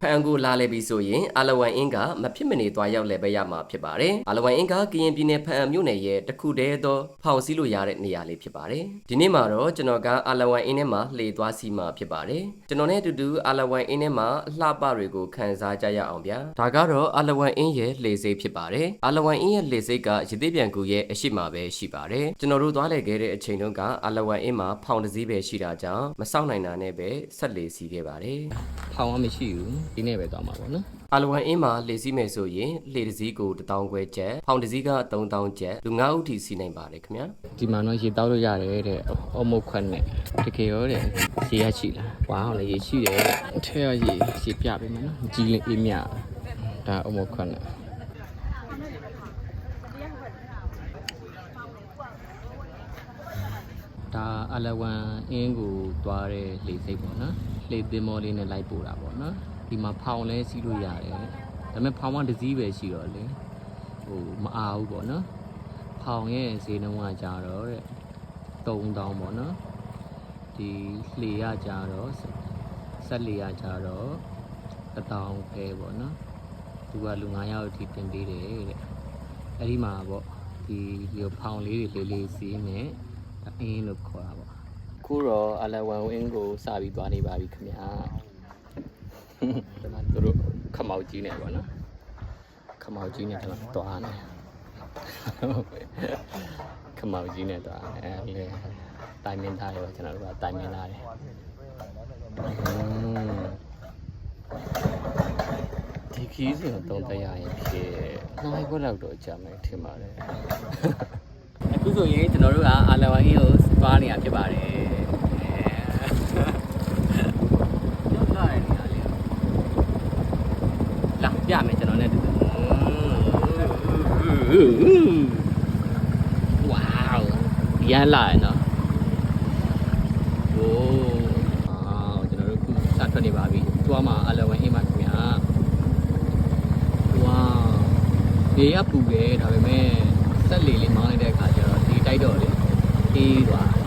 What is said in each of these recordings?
ဖန်ကိုလာလဲပြီးဆိုရင်အာလဝန်အင်းကမဖြစ်မနေသွားရောက်လဲပဲရမှာဖြစ်ပါတယ်။အာလဝန်အင်းကကရင်ပြည်နယ်ဖန်မြို့နယ်ရဲ့တခုတည်းသောဖောင်စည်းလို့ရတဲ့နေရာလေးဖြစ်ပါတယ်။ဒီနေ့မှာတော့ကျွန်တော်ကအာလဝန်အင်းထဲမှာလှေသွားစီမှာဖြစ်ပါတယ်။ကျွန်တော်နဲ့အတူတူအာလဝန်အင်းထဲမှာအလှပတွေကိုခန်းစားကြရအောင်ဗျာ။ဒါကတော့အာလဝန်အင်းရဲ့လှေစိတ်ဖြစ်ပါတယ်။အာလဝန်အင်းရဲ့လှေစိတ်ကရသေးပြန်ကူရဲ့အရှိမပဲရှိပါတယ်။ကျွန်တော်တို့သွားလဲခဲ့တဲ့အချိန်တုန်းကအာလဝန်အင်းမှာဖောင်တစ်စီးပဲရှိတာကြောင့်မစောင့်နိုင်တာနဲ့ပဲဆက်လေစီခဲ့ပါတယ်။ ဖောင်ကမရှိဘူးဒီနေ့ပဲသွားမှာပေါ့နော် အာလဝန်အင်းမှာလှေစီးမယ်ဆိုရင်လှေတစ်စီးကို1000ခွဲကျပ်ဖောင်တစ်စီးက3000ကျပ်လူ9ဦးထိစီးနိုင်ပါတယ်ခင်ဗျာ ဒီမှာတော့ရေတောက်လို့ရတယ်တဲ့အမုတ်ခွက်နဲ့တကယ်ရောတဲ့ရေရရှိလားဝါအောင်လည်းရေရှိတယ်အထက်ကရေပြပေးမယ်နော်ကြီးလေးအေးမြဒါအမုတ်ခွက်နဲ့ဒါအာလဝန်အင်းကိုသွားတဲ့လှေစိတ်ပေါ့နော်လှေသင်္ဘောလေးနဲ့လိုက်ပို့တာပေါ့နော်ဒီမှာဖောင်လဲစီးလို့ရတယ်ဒါပေမဲ့ဖောင်ကတစ်စီးပဲရှိတော့လေဟိုမအားဘူးပေါ့နော်ဖောင်ရဲ့ဈေးနှုန်းကကြတော့တဲ့3000ပေါ့နော်ဒီလှေရကြတော့ဆက်လှေရကြတော့1000ပဲပေါ့နော်သူကလူ9ယောက်အထိတင်ပေးတယ်တဲ့အဲ့ဒီမှာပေါ့ဒီဖောင်လေးတွေလေးစီးနေအင်းလို့ခေါ်တာပေါ့ခုတော့အာလဝန်ဝင်းကိုစပြီးသွားနေပါပြီခင်ဗျာသူတို့ခမောက်ကြီးနေပါနော်ခမောက်ကြီးနေတော့တွားနေခမောက်ကြီးနေတော့အဲလေတိုင်မင်းသားရောကျွန်တော်တို့ကတိုင်မင်းသားတယ်ဒီခီးစဉ်တော့တရားရင်ဖြစ်နိုင်ခွက်လောက်တော့ကြာမယ်ထင်ပါတယ်အခုဆိုရင်ကျွန်တော်တို့ကအာလဝန်အင်းကိုသွားနေတာဖြစ်ပါတယ်လာပြမယ်ကျွန်တော်နဲ့တူဝေါရန်လာနော်โอ้ကျွန်တော်တို့ခုစထွက်နေပါပြီသွားမှာအာလဝန်အင်းမှာခင်ဗျာဝေါရေရပူတယ်ဒါပေမဲ့ဆက်လေလေးမောင်းလိုက်တဲ့အခါကျတော့ဒီတိုက်တော့လေအေးသွား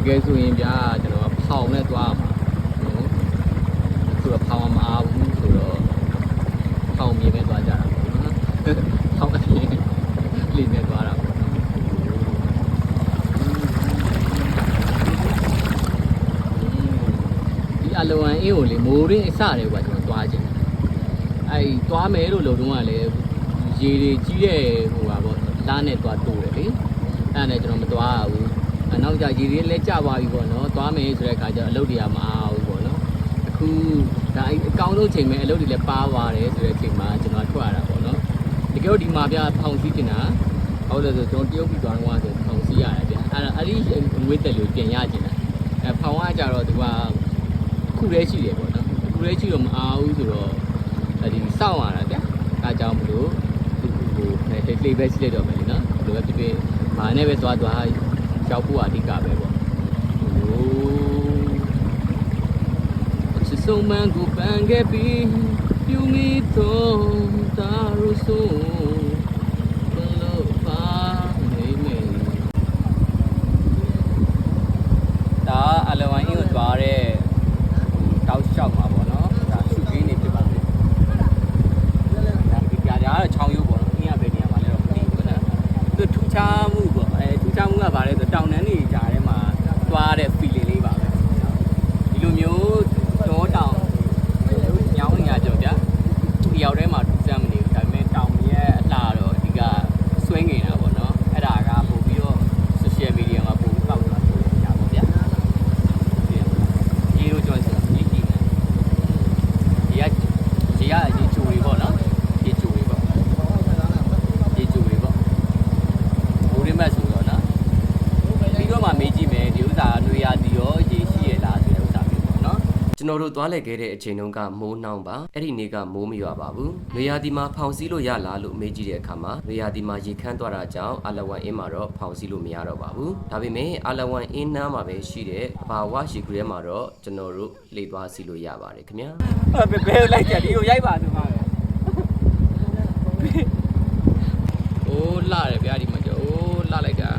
ကဲဆိုရင်ဗျာကျွန်တော်ဖောင်နဲ့သွားမှာနော်ဆိုတော့ဖောင်မအားဘူးဆိုတော့ဖောင်မြင်နဲ့သွားကြတာပေါ့နော်ဖောင်အပြင်လေနဲ့သွားတာပေါ့နော်ဒီအလဝန်အင်းကိုလေမိုးရင်းအစတယ်ကွာကျွန်တော်သွားခြင်းအဲ့သွားမယ်လို့လုံတော့ကလည်းရေတွေကြီးတဲ့ဟိုပါပေါ့လားနဲ့သွားတိုးတယ်လေအဲ့ဒါနဲ့ကျွန်တော်မသွားဘူးနောက်ကြရေတွေလည်းကျသွားပြီပေါ့နော်သွားမယ်ဆိုတဲ့အခါကျတော့အလုပ်တွေကမအားဘူးပေါ့နော်အခုဒါအကောင်းဆုံးချိန်မဲ့အလုပ်တွေလည်းပါသွားတယ်ဆိုတဲ့အချိန်မှာကျွန်တော်ထွက်ရတာပေါ့နော်တကယ်တော့ဒီမှာပြဖောင်စီးနေတာဟုတ်တယ်ဆိုကျွန်တော်တရုတ်ပြည်သွားတော့ဆိုဖောင်စီးရတယ်ဗျအဲ့ဒီငွေတက်လို့ပြင်ရကျင်တာဖောင်ကကြတော့သူကခုတည်းရှိတယ်ပေါ့နော်ခုတည်းရှိတော့မအားဘူးဆိုတော့ဒီစောင့်ရတာဗျဒါကြောင့်မလို့ဟိုလေပဲရှိလိုက်တော့မယ်လေနော်ဘယ်လိုပဲဖြစ်ဖြစ်ဘာနဲ့ပဲသွားရောက်ဖို့အဓိကပဲပေါ့ချစ်ဆုံးမန်ကိုပန်ခဲ့ပြီးပြူမိတော့တာရုဆိုဘလို့ပါနေမေဒါအလဝန်အင်းကိုသွားတဲ့တောက်လျှောက်မှာပေါ့နော်ဒါရှုခင်းနေဖြစ်ပါတယ်ဒါဒီပြားကတော့ချောင်းရုပ်ပေါ့နော်အင်းရပဲနေရာမှာလည်းတော့မသိဘူးနော်သူထူးခြားမှုပေါ့ထူးခြားမှုကဘာလဲဆိုတောင်တန်းတွေကြားထဲမှာသွားတဲ့ feeling လေးပါပဲဒီလိုမျိုးတော့တောင်ညောင်းနေရကြဗျာဒီရောက်ထဲမှာထူးခြားမနေဘူးဒါပေမဲ့တောင်ရဲ့အလှတော့အဓိကဆွဲငင်တာပေါ့နော်အဲ့ဒါကပို့ပြီးတော့ social media မှာပို့ပေါက်လာလို့ရပါဗျာ ကျွန်တော်တို့သွားလဲခဲ့တဲ့အချိန်တုန်းကမိုးနှောင်းပါအဲ့ဒီနေ့ကမိုးမရွာပါဘူးနေရာဒီမှာဖောင်စည်းလို့ရလားလို့မေးကြည့်တဲ့အခါမှာနေရာဒီမှာရေခမ်းသွားတာကြောင့်အာလဝမ်အင်းမှာတော့ဖောင်စည်းလို့မရတော့ပါဘူးဒါပေမဲ့အာလဝမ်အင်းနားမှာပဲရှိတဲ့ဘာဝရှိကူထဲမှာတော့ကျွန်တော်တို့လှေသွားစီးလို့ရပါတယ်ခင်ဗျာဘယ်လိုက်ကြဒီကိုရိုက်ပါသူမှာပဲအိုးလာတယ်ဗျာဒီမှာအိုးလာလိုက်တာ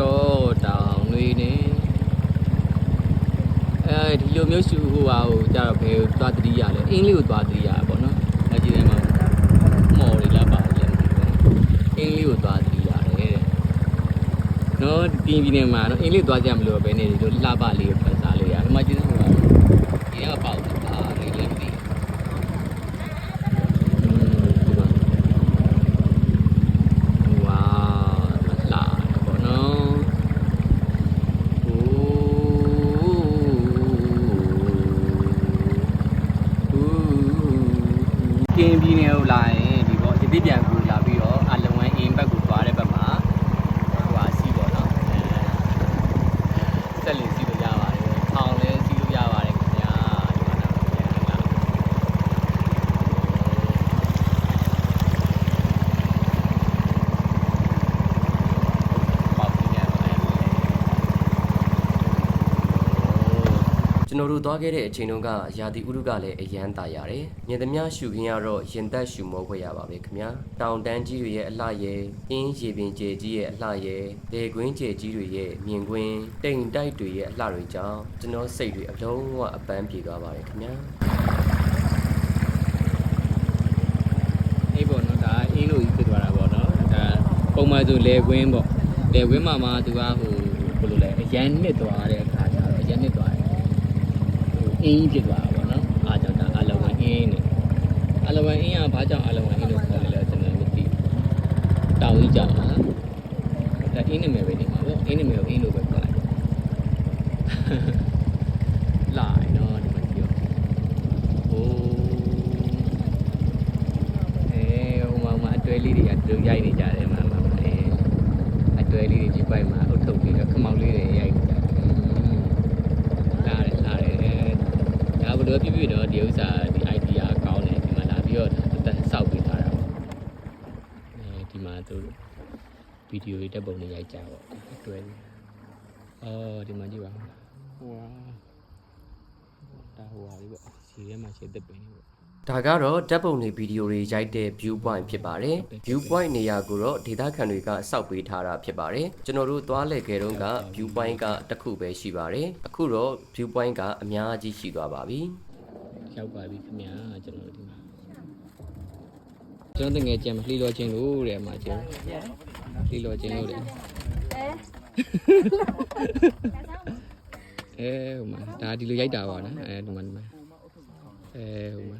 တော့တောင်နေနေအဲဒီလိုမျိုးရှူဟိုဟာကိုကြတော့ဘယ်သွားတတိရလဲအင်းလေးကိုသွားတတိရပေါ့နော်လက်ကြည့်တယ်မှာမော်ရီလာပါလဲအင်းလေးကိုသွားတတိရတယ်တဲ့နော်ပြင်းပြင်းနေမှာနော်အင်းလေးသွားကြမလို့ပဲနေဒီလိုလှပလေးကိုဖန်စားလို့ရတယ်ဒီမှာကြည့်နေမှာဒီကပေါက်တာလေးလည်းမသိကင်းပြီးနေလို့လာရင်ဒီပေါ့ဒီပြန်ကူလာပြီးတော့အလဝမ်အင်းဘက်ကိုသွားတဲ့ဘက်မှာဟိုဟာစီးပေါ့နော်တက်လီစီးလို့ရပါတယ်ထောင်လဲစီးလို့ရပါတယ်ခင်ဗျာဒီမှာတော့ပြန်လာပေါက်ပြီးနေပါတယ်ကျွန်တော်တို့သွားခဲ့တဲ့အချိန်တုန်းကရာသီဥတုကလည်းအရန်တာရတယ်။မြင်သမျှရှုခင်းရတော့ရင်သက်ရှုမောခွင့်ရပါပဲခင်ဗျာ။တောင်တန်းကြီးတွေရဲ့အလှရဲ့အင်းရေပင်ကျဲကြီးရဲ့အလှရဲ့လေကွင်းကျဲကြီးတွေရဲ့မြင်ကွင်းတိမ်တိုက်တွေရဲ့အလှတွေကြောင့်ကျွန်တော်စိတ်တွေအလုံးဝအပန်းပြေသွားပါတယ်ခင်ဗျာ။အေးပေါ့နော်ဒါအင်းလို့ကြီးဖြစ်သွားတာပေါ့နော်။ဒါပုံမှန်ဆိုလေကွင်းပေါ့။လေကွင်းမှာမှသူကဟိုဘယ်လိုလဲအရန်နစ်သွားတဲ့အခါကျတော့အရန်နစ်သွားတယ်အင်းဖြစ်သွားတာပေါ့နော်အားကြောင့်ဒါအလဝမ်အင်းနဲ့အလဝမ်အင်းကဘာကြောင့်အလဝမ်အင်းလို့ခေါ်လဲလဲကျွန်တော်မသိတောင်းကြီးကြောင့်လားဒါအင်းနာမည်ပဲနေမှာပေါ့အင်းနာမည်ကိုအင်းလို့ပဲခေါ်လိုက်လာနော်ဒီမှာကြည့်ရောဟိုဟိုမှာအတွဲလေးတွေကတူရိုက်နေကြတယ်မှာအတွဲလေးတွေဒီပိုက်မှာအုတ်ထုတ်လေးခမောက်လေးတွေရိုက်နေကြတယ်ဘယ်လိုဖြစ်ဖြစ်တော့ဒီဥစ္စာဒီ idea ကောင်းတယ်ဒီမှာလာပြီးတော့အသက်ဆောက်ပေးထားတာပေါ့ဒီမှာသူဗီဒီယိုတွေတက်ပုံတွေရိုက်ကြပေါ့အတွဲဒီမှာကြည့်ပါဟိုဒါဟိုဟာလေးပေါ့စီထဲမှာရှေ့သက်ပင်လေးပေါ့ဒါကတော့ဓာတ်ပုံတွေဗီဒီယိုတွေရိုက်တဲ့ view point ဖြစ်ပါတယ် view point နေရာကိုတော့ဒေသခံတွေကစောက်ပေးထားတာဖြစ်ပါတယ်ကျွန်တော်တို့သွားလဲခဲ့တုန်းက view point ကတစ်ခုပဲရှိပါတယ်အခုတော့ view point ကအများကြီးရှိသွားပါပြီရောက်ပါပြီခင်ဗျာကျွန်တော်ဒီမှာကျွန်တော်တကယ်ကြံလှီလောချင်းလို့တဲ့မှာကျလှီလောချင်းလို့တဲ့ဟိုမှာဒါဒီလိုရိုက်တာပါနော်ဒီမှာဟိုမှာ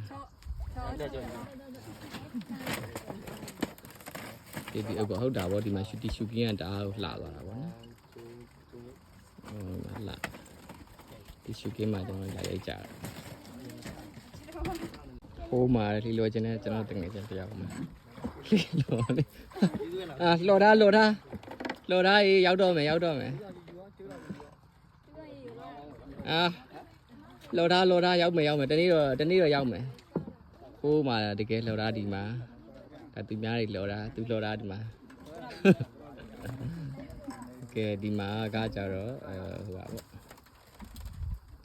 ဒီဟုတ်တာဗောဒီမှာရှူတီရှူကင်းကတအားလှသွားတာဗောနော်လှဒီရှူကင်းမှာကျွန်တော်လာရိုက်ကြတာဟိုမှာလှီလောချင်းနဲ့ကျွန်တော်တကယ်ချင်းတရားမှာလှီလောလေလော်တာရေးရောက်တော့မယ်လော်တာရောက်မယ်တနေ့တော့ရောက်မယ်ဟိုးမှာတကယ်လော်တာဒီမှာဒါသူများတွေလော်တာသူလော်တာဒီမှာကဲဒီမှာကကြတော့ဟိုပါပေါ့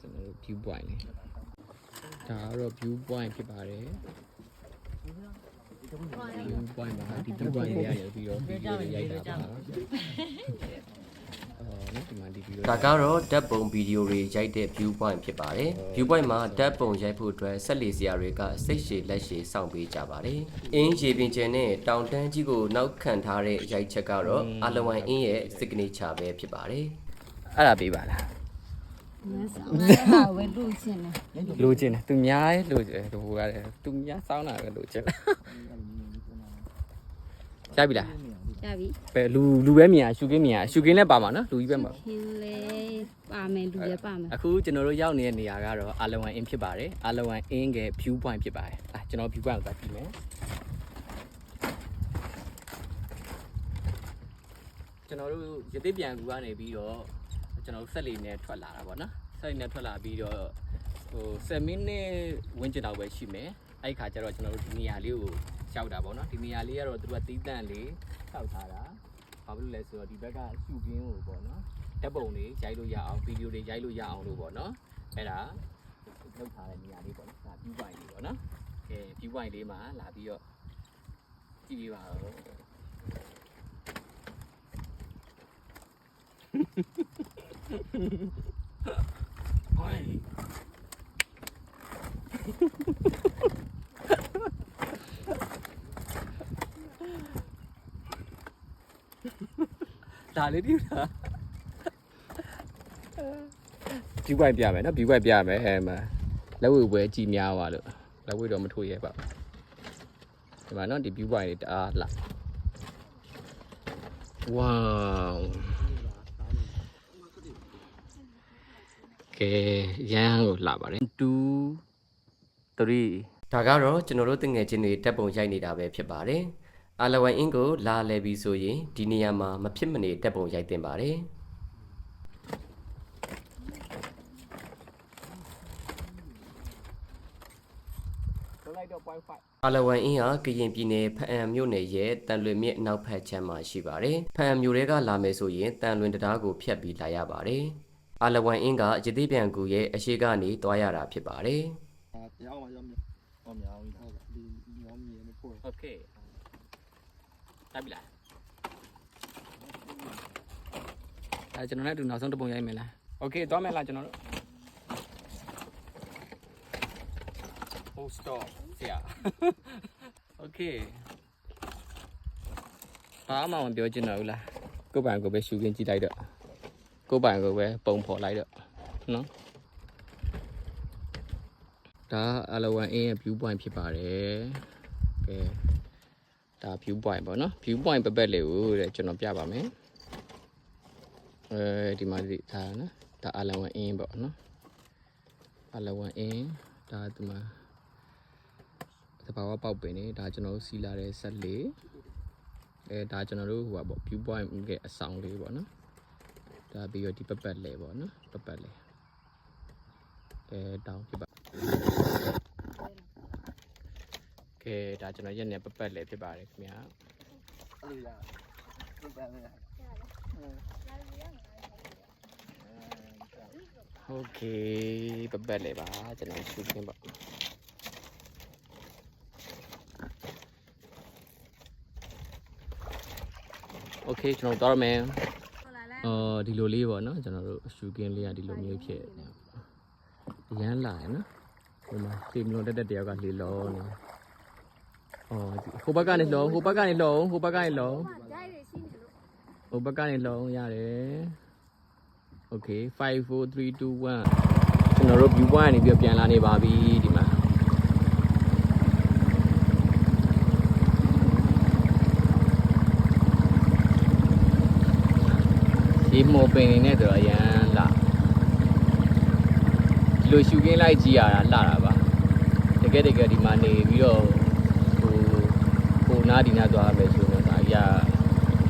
ကျွန်တော်တို့ view point လေးဒါကတော့ view point ဖြစ်ပါတယ် view point မှာဒီ view point လေးရတယ်ပြီးတော့ video တွေရိုက်တာပါဒါကတော့ဓာတ်ပုံဗီဒီယိုတွေရိုက်တဲ့ view point ဖြစ်ပါတယ် view point မှာဓာတ်ပုံရိုက်ဖို့အတွက်ဆက်လေစရာတွေကစိတ်ရှည်လက်ရှည်စောင့်ပေးကြပါတယ်အင်းရေပင်ကျဲနဲ့တောင်တန်းကြီးကိုနောက်ခံထားတဲ့ရိုက်ချက်ကတော့အလဝမ်အင်းရဲ့ signature ပဲဖြစ်ပါတယ်အဲ့ဒါပေးပါလားဝယ်လို့ချင်းတယ်သူများလို့ဟိုကသူများစောင်းတာပဲလို့ချင်းရပြီလားရပြီပဲလူပဲမြင်ရှူကင်းလည်းပါမှာနော်လူကြီးပဲမှာရှင်းလေပါမယ်လူလည်းပါမယ်အခုကျွန်တော်တို့ရောက်နေတဲ့နေရာကတော့အာလဝမ်အင်းဖြစ်ပါတယ်အာလဝမ်အင်းရဲ့ view point ဖြစ်ပါတယ်ကျွန်တော် view point ကိုသွားကြည့်မယ်ကျွန်တော်တို့ရသေးပြန်ကူကနေပြီးတော့ကျွန်တော်ဆက်လေနဲ့ထွက်လာတာပေါ့နော်ဆ စိုက်နဲ့ထွက်လာပြီးတော့ဟို7မိနစ်ဝန်းကျင်တော့ပဲရှိမယ်အဲ့ခါကျတော့ကျွန်တော်တို့ဒီနေရာလေးကိုရောက်တာပေါ့နော်ဒီနေရာလေးကတော့သူကတီးတန့်လေးထောက်ထားတာဘာဖြစ်လို့လဲဆိုတော့ဒီဘက်ကရှုခင်းကိုပေါ့နော်ဓာတ်ပုံတွေရိုက်လို့ရအောင်ဗီဒီယိုတွေရိုက်လို့ရအောင်လို့ပေါ့နော်အဲ့ဒါလောက်ထားတဲ့နေရာလေးပေါ့နော်ဒါ view point လေးပေါ့နော်ကဲ view point လေးမှာလာပြီးတော့ကြည့်ပြပါဦးဟိုင်းဒါလေးဒီလား view point ပြမယ်နော် view point ပြမယ်အဲမှာလက်ဝဲပွဲကြည်များပါလို့လက်ဝဲတော့မထိုးရဲပါဒီမှာနော်ဒီ view point လေးတအားလှဝေါကဲရန်ကိုလှပါတယ်2 3 ဒါကတော့ကျွန်တော်တို့တငယ်ချင်းတွေတက်ပုံရိုက်နေတာပဲဖြစ်ပါတယ်အာလဝန်အင်းကိုလာလဲပြီးဆိုရင်ဒီနေရာမှာမဖြစ်မနေတက်ပုံရိုက်တင်ပါတယ်အာလဝန်အင်းဟာကရင်ပြည်နယ်ဖအံမြို့နယ်ရဲ့တန်လွင်မြစ်အနောက်ဘက်ခြမ်းမှာရှိပါတယ်ဖအံမြို့ထဲကလာမယ်ဆိုရင်တန်လွင်တရားကိုဖြတ်ပြီးလာရပါတယ်အာလဝန်အင်းကရသေးပြန်ကူရဲ့အရှိကနေတွားရတာဖြစ်ပါတယ် 要么要么要么要一套的，你要么也没破。 โอเคတက်ပြီလားအဲကျွန်တော်လည်းဒီနောက်ဆုံးတစ်ပုံရိုက်မယ်လားโอเคသွားမယ်လားကျွန်တော်တို့ Oh stop ဆရာ โอเคဘာမှမပြောချင်တော့ဘူးလားကိုယ်ပိုင်ကိုပဲရှူခင်းကြည့်လိုက်တော့ကိုယ်ပိုင်ကိုပဲပုံဖော်လိုက်တော့နော်ဒါအလဝန်အင်းရဲ့ view point ဖြစ်ပါတယ်ကဲဒါ view point ပေါ့နော် view point ပတ်လေးကိုတဲ့ကျွန်တော်ပြပါမယ်ဒီမှာဒီဒါနော်ဒါအလဝန်အင်းပေါ့နော်အလဝန်အင်းဒါဒီမှာသဘာဝပေါက်ပင်နေဒါကျွန်တော်တို့စီလာတဲ့ဆက်လေးဒါကျွန်တော်တို့ဟိုပါပေါ့ view point ရဲ့အဆောင်လေးပေါ့နော်ဒါပြီးတော့ဒီပတ်လေးပေါ့နော်ပတ်လေးတောင်းဖြစ်ပါကဲဒါကျွန်တော်ရက်နေပတ်လေးဖြစ်ပါတယ်ခင်ဗျာโอเคပတ်လေးပါကျွန်တော်ရှုခင်းပါโอเคကျွန်တော်တော့မယ်ဒီလိုလေးပေါ့နော်ကျွန်တော်တို့ရှူကင်းလေးကဒီလိုမျိုးဖြစ်ရမ်းလာရနော်ဟိုမှာဒီမလို့တက်တယောက်ကလေလောနေဟိုဘက်ကနေလုံးဟိုဘက်ကနေလုံးဟိုဘက်ကနေလုံးဟိုဘက်ကနေလုံးရတယ်โอเค5 4 3 2 1ကျွန်တော်တို့ view point ကနေပြီးပြန်လာနေပါပြီဒီမှာဒီမော်ပင်နေနဲ့တော့အရန်လာဒီလိုရှူကင်းလိုက်ကြည့်ရတာလာတာပါတကယ်ဒီမှာနေပြီးတော့ဟိုနားဒီနားသွားမယ်ဆိုတော့ဒါကြီး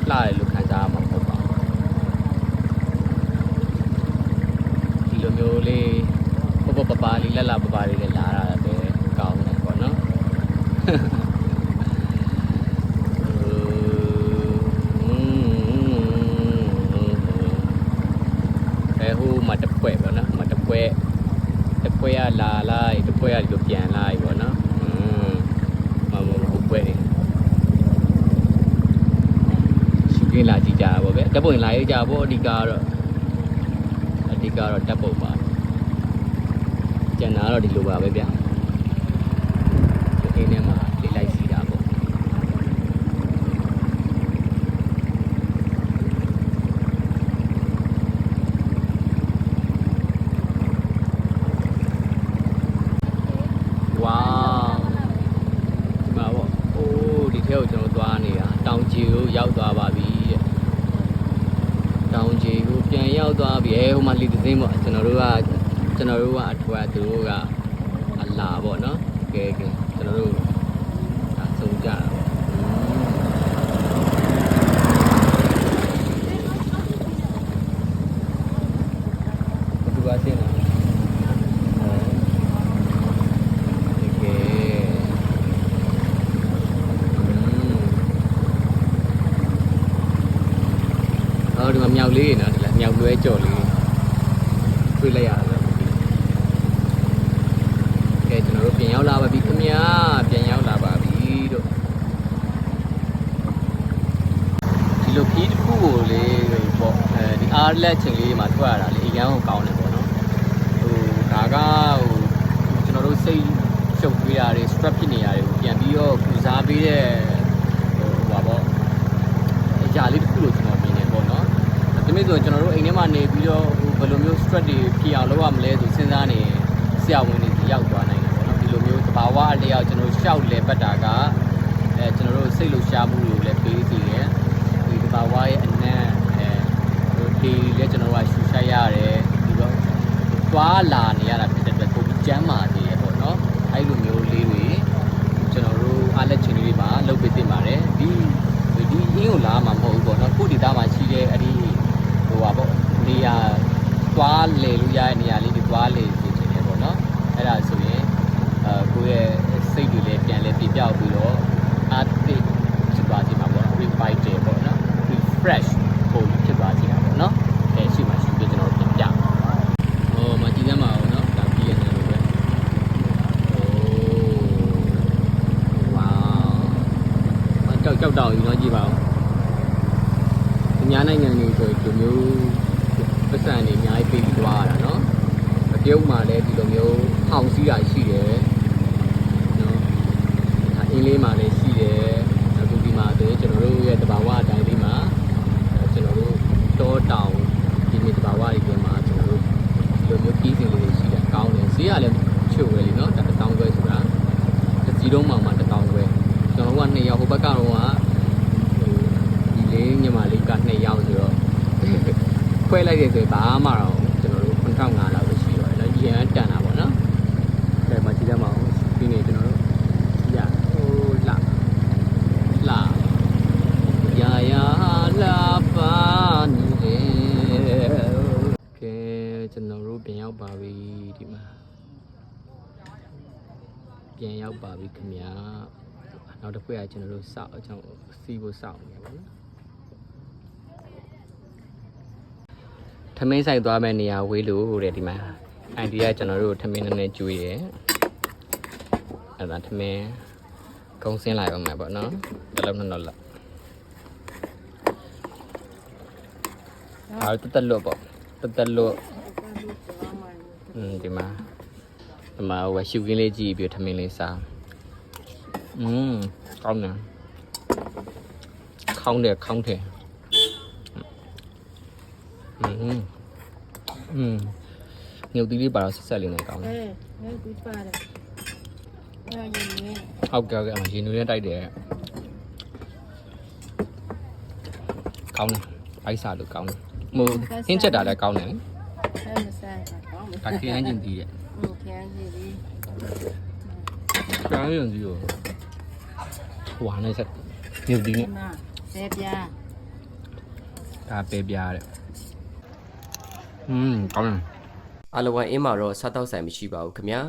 ကလှတယ်လို့ခံစားရမှာမဟုတ်ပါဘူးဒီလိုမျိုးလေးပပလေးလက်ပပလေးလည်းလာတာပဲကောင်းတယ်ပေါ့နော်မတပွဲပေါ့နော်မတပွဲရလာလိုက်တပွဲရဒီလိုပြန်လိုက်ပေါ့နော်မပွဲနေရှုခင်းလာကြည့်ကြတာပေါ့ဗျဓာတ်ပုံလာရေးကြပေါ့အဓိကတော့ဓာတ်ပုံပါကျန်တာတော့ဒီလိုပါပဲဗျဒီနေ့မှာလေးလိုက်စီတာပေါ့ရောက်သွားပါပြီတဲ့တောင်ကြီးကိုပြန်ရောက်သွားပြီဟိုမှာလီတစင်းပေါ့ကျွန်တော်တို့ကအထွတ်သူတို့ကအလာပေါ့နော်ကဲကျွန်တော်တို့ဒါဆုံးကြတာပေါ့ဘယ်သူကရှင်းလဲ လေးနော်ဒီလားမြောက်လွဲကြော်လေးတွေ့လိုက်ရတယ်ကဲကျွန်တော်တို့ပြန်ရောက်လာပါပြီခင်ဗျာပြန်ရောက်လာပါပြီတို့ဒီလိုခီးတစ်ခုကိုလေပေါ့ဒီအားလက်ချိန်လေးမှာထွက်ရတာလေအရန်ကိုကောင်းတယ်ပေါ့နော်ဟိုဒါကဟိုကျွန်တော်တို့စိတ်ရှုပ်ပေးတာတွေ stress ဖြစ်နေရတယ်ကိုပြန်ပြီးတော့ကုစားပေးတဲ့ဟိုပါပေါ့အရာလေးတစ်ခုလို့ကျွန်တော်မြင်နေပေါ့နော်ဒါပေမဲ့ဆိုကျွန်တော်တို့အိမ်ထဲမှာနေပြီးတော့ဟိုဘယ်လိုမျိုး stress တွေဖြစ်အောင်လုပ်ရမလဲဆိုစဉ်းစားနေဆရာဝန်တွေရောက်သွားနိုင်တယ်ပေါ့နော်ဒီလိုမျိုးသဘာဝအလျောက်ကျွန်တော်ရှောက်လဲပတ်တာကကျွန်တော်တို့စိတ်လှုပ်ရှားမှုတွေကိုလည်းပေးစီတယ်ဒီသဘာဝရဲ့အနံ့ဒီလည်းကျွန်တော်တို့ကရှူရှိုက်ရတယ်ဒီတော့သွားလာနေရတာဖြစ်တဲ့အတွက်ပုံကျမ်းမာနေရပေါ့နော်အဲ့လိုမျိုးလေးတွေကျွန်တော်တို့အားလက်ချင်းလေးတွေမှာလုပ်ပေးတင်ပါတယ်ဒီအင်းကိုလာမှာမဟုတ်ဘူးပေါ့နော်ကိုဒီသားမှာရှိတဲ့အဲ့ဒီဟိုပါပေါ့နေရာသွားလေလို့ရတဲ့နေရာလေးတွေသွားလေနေချင်တယ်ပေါ့နော်အဲ့ဒါဆိုရင်ကိုယ့်ရဲ့စိတ်တွေလည်းပြန်လဲပြပြောက်ပြီးတော့အားသိဖြစ်သွားခြင်းမှာပေါ့ revital ပေါ့နော် refresh ပုံဖြစ်သွားခြင်းပါပေါ့နော်အဲရှိမှရှိပြီးကျွန်တော်ပြန်ပြဟောမကြည့်ရမှာပေါ့နော်ဒါပြီးရတယ်လို့ပဲဝါးကြောက်တောင်ယူတော့ကြည့်ပါဦးအများနိုင်ငံတွေဆိုဒီလိုမျိုးပတ်စံတွေအများကြီးပေးပြီးသွားရတာနော်အပြုံးမှာလည်းဒီလိုမျိုးဟောင်စီးတာရှိတယ်နော်အင်းလေးမှာလည်းရှိတယ်အခုဒီမှာဆိုရင်ကျွန်တော်တို့ရဲ့တဘာဝအတိုင်းလေးမှာကျွန်တော်တို့တောတောင်ဒီနေ့တဘာဝတွေပြန်မှာကျွန်တော်တို့ဒီလိုမျိုးကြီးစင်လေးတွေရှိတယ်ကောင်းတယ်ဈေးကလည်းချို့ပဲလीเนาะ1000ခွဲဆိုတာတစ်စီလုံးမှ1000ခွဲကျွန်တော်တို့က2ယောက်ဟိုဘက်ကတော့ဒီလေးညမလေးက2ယောက်ဆိုတော့ခွဲလိုက်တယ်ဆိုရင်ဘာမှတော့ကျွန်တော်တို့1500လောက်ပဲရှိတော့တယ်ရန်တန်တာပေါ့နော်ဒါမှကြည့်ရမှာဒီနေ့ကျွန်တော်တို့ရဟိုလာရာလာပါနေတယ်ကဲကျွန်တော်တို့ပြန်ရောက်ပါပြီဒီမှာပြန်ရောက်ပါပြီခင်ဗျာနောက်တစ်ခွက်ကကျွန်တော်တို့စောက်အကြောင်းစီးဖို့စောက်နေပါနော်ထမင်းဆိုင်သွားမယ့်နေရာဝေးလို့တဲ့ဒီမှာအန်တီကကျွန်တော်တို့ထမင်းနည်းနည်းကျွေးတယ်အဲ့ဒါထမင်းကုန်းဆင်းလိုက်အောင်မယ်ပေါ့နော်တစ်လုံးနှစ်လုံးအားတက်လို့ပေါ့တက်လို့ဒီမှာဝရှုကင်းလေးကြည့်ပြီးထမင်းလေးစားကောင်းတယ်ခေါင်းတယ်ညုတ်တီးလေးပါတော့ဆက်လေးနဲ့ကောင်းတယ်ဒီပါတယ်အဲ့ရင်းနေဟုတ်ကဲ့ရေနွေးနဲ့တိုက်တယ်ကောင်းတယ်အိုက်စားလို့ကောင်းတယ်မို့ဟင်းချက်တာလည်းကောင်းတယ်လေအဲ့မစားကောင်းဒါခရမ်းကျင်တီးတဲ့ခရမ်းကျင်တီးခရမ်းကျင်တီးကိုဟွာနဲ့ဆက်ညုတ်တီးနဲ့ဆဲပြားဒါပဲပြားတဲ့ကောင်းတယ်အလဝိုင်အင်းမှာတော့စားတောက်ဆိုင်မရှိပါဘူးခင်ဗျာ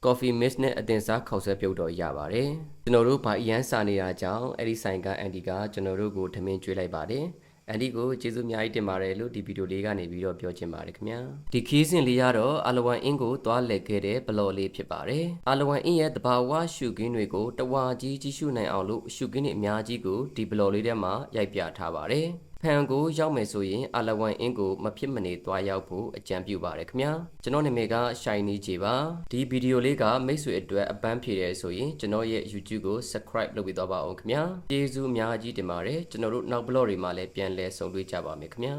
coffee mix နဲ့အတင်စားခေါက်ဆွဲပြုတ်တော့ရပါတယ်ကျွန်တော်တို့ဗာအရန်စာနေတာကြောင့်အဲ့ဒီဆိုင်ကအန်တီကကျွန်တော်တို့ကိုထမင်းကျွေးလိုက်ပါတယ်အန်တီကိုကျေးဇူးအများကြီးတင်ပါတယ်လို့ဒီဗီဒီယိုလေးကနေပြီးတော့ပြောချင်ပါတယ်ခင်ဗျာဒီခီးစဉ်လေးကတော့အလဝိုင်အင်းကိုသွားလည်ခဲ့တဲ့ဘလော်လေးဖြစ်ပါတယ်အလဝိုင်အင်းရဲ့တဘာဝရှုခင်းတွေကိုတဝါကြီးကြည့်ရှုနိုင်အောင်လို့ရှုခင်းတွေအများကြီးကိုဒီဘလော်လေးထဲမှာရိုက်ပြထားပါတယ်ဖန်ကိုရောက်မယ်ဆိုရင်အလဝိုင်အင်းကိုမဖြစ်မနေသွားရောက်ဖို့အကြံပြုပါတယ်ခင်ဗျာကျွန်တော်နာမည်က Shiny J ပါဒီဗီဒီယိုလေးကမိတ်ဆွေအတွက်အပန်းဖြေတယ်ဆိုရင်ကျွန်တော်ရဲ့ YouTube ကို Subscribe လုပ်ပြီးသွားပါအောင်ခင်ဗျာကျေးဇူးအများကြီးတင်ပါတယ်ကျွန်တော်တို့နောက်ဘလော့တွေမှာလည်းပြန်လည်ဆုံတွေ့ကြပါမယ်ခင်ဗျာ